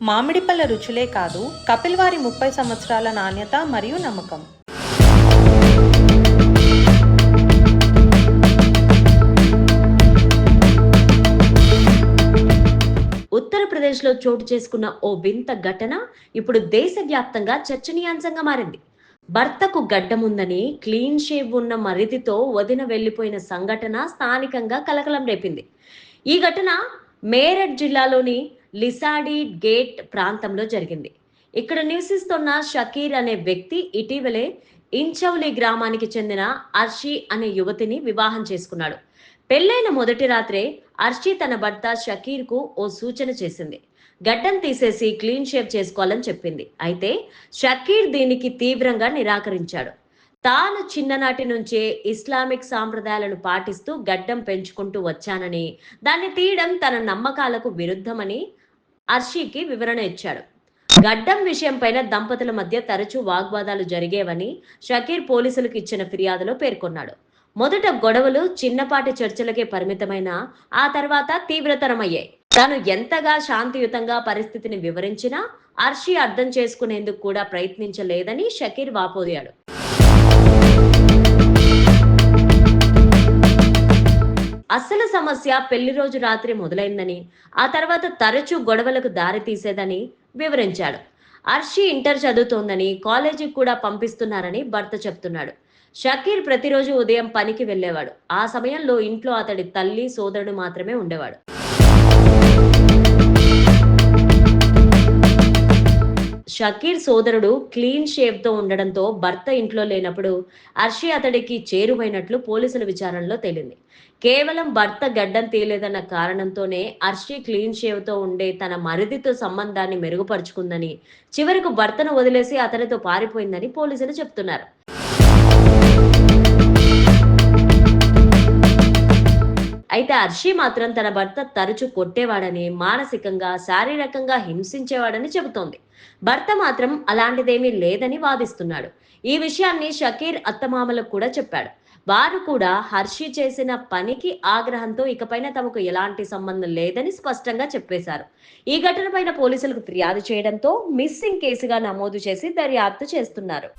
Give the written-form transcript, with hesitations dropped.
మామిడి పళ్ళ రుచులే కాదు, కపిల్ వారి 30 సంవత్సరాల నాణ్యత మరియు నమ్మకం. ఉత్తరప్రదేశ్లో చోటు చేసుకున్న ఓ వింత ఘటన ఇప్పుడు దేశవ్యాప్తంగా చర్చనీయాంశంగా మారింది. భర్తకు గడ్డముందని క్లీన్ షేవ్ ఉన్న మరిదితో వదిన వెళ్లిపోయిన సంఘటన స్థానికంగా కలకలం రేపింది. ఈ ఘటన మేరట్ జిల్లాలోని లిసాడి గేట్ ప్రాంతంలో జరిగింది. ఇక్కడ నివసిస్తున్న షకీర్ అనే వ్యక్తి ఇటీవలే ఇంచౌలి గ్రామానికి చెందిన అర్షి అనే యువతిని వివాహం చేసుకున్నాడు. పెళ్లైన మొదటి రాత్రే అర్షి తన భర్త షకీర్ కు ఓ సూచన చేసింది. గడ్డం తీసేసి క్లీన్ షేవ్ చేసుకోవాలని చెప్పింది. అయితే షకీర్ దీనికి తీవ్రంగా నిరాకరించాడు. తాను చిన్ననాటి నుంచే ఇస్లామిక్ సాంప్రదాయాలను పాటిస్తూ గడ్డం పెంచుకుంటూ వచ్చానని, దాన్ని తీయడం తన నమ్మకాలకు విరుద్ధమని అర్షీకి వివరణ ఇచ్చాడు. గడ్డం విషయంపైన దంపతుల మధ్య తరచూ వాగ్వాదాలు జరిగేవని షకీర్ పోలీసులకు ఇచ్చిన ఫిర్యాదులో పేర్కొన్నాడు. మొదట గొడవలు చిన్నపాటి చర్చలకే పరిమితమైన ఆ తర్వాత తీవ్రతరమయ్యాయి. తాను ఎంతగా శాంతియుతంగా పరిస్థితిని వివరించినా అర్షి అర్థం చేసుకునేందుకు కూడా ప్రయత్నించలేదని షకీర్ వాపోయాడు. అసలు సమస్య పెళ్లి రోజు రాత్రి మొదలైందని, ఆ తర్వాత తరచూ గొడవలకు దారి తీసేదని వివరించాడు. అర్షి ఇంటర్ చదువుతోందని, కాలేజీకి కూడా పంపిస్తున్నారని భర్త చెప్తున్నాడు. షకీర్ ప్రతిరోజు ఉదయం పనికి వెళ్లేవాడు. ఆ సమయంలో ఇంట్లో అతడి తల్లి, సోదరుడు మాత్రమే ఉండేవాడు. షకీర్ సోదరుడు క్లీన్ షేవ్ తో ఉండడంతో భర్త ఇంట్లో లేనప్పుడు అర్షి అతడికి చేరువైనట్లు పోలీసుల విచారణలో తేలింది. కేవలం భర్త గడ్డం తీయలేదన్న కారణంతోనే అర్షి క్లీన్ షేవ్ తో ఉండే తన మరిదితో సంబంధాన్ని మెరుగుపరుచుకుందని, చివరకు భర్తను వదిలేసి అతనితో పారిపోయిందని పోలీసులు చెప్తున్నారు. అయితే అర్షి మాత్రం తన భర్త తరచూ కొట్టేవాడని, మానసికంగా, శారీరకంగా హింసించేవాడని చెబుతోంది. భర్త మాత్రం అలాంటిదేమీ లేదని వాదిస్తున్నాడు. ఈ విషయాన్ని షకీర్ అత్తమామలకు కూడా చెప్పాడు. వారు కూడా హర్షి చేసిన పనికి ఆగ్రహంతో ఇకపైన తమకు ఎలాంటి సంబంధం లేదని స్పష్టంగా చెప్పేశారు. ఈ ఘటనపైన పోలీసులకు ఫిర్యాదు చేయడంతో మిస్సింగ్ కేసుగా నమోదు చేసి దర్యాప్తు చేస్తున్నారు.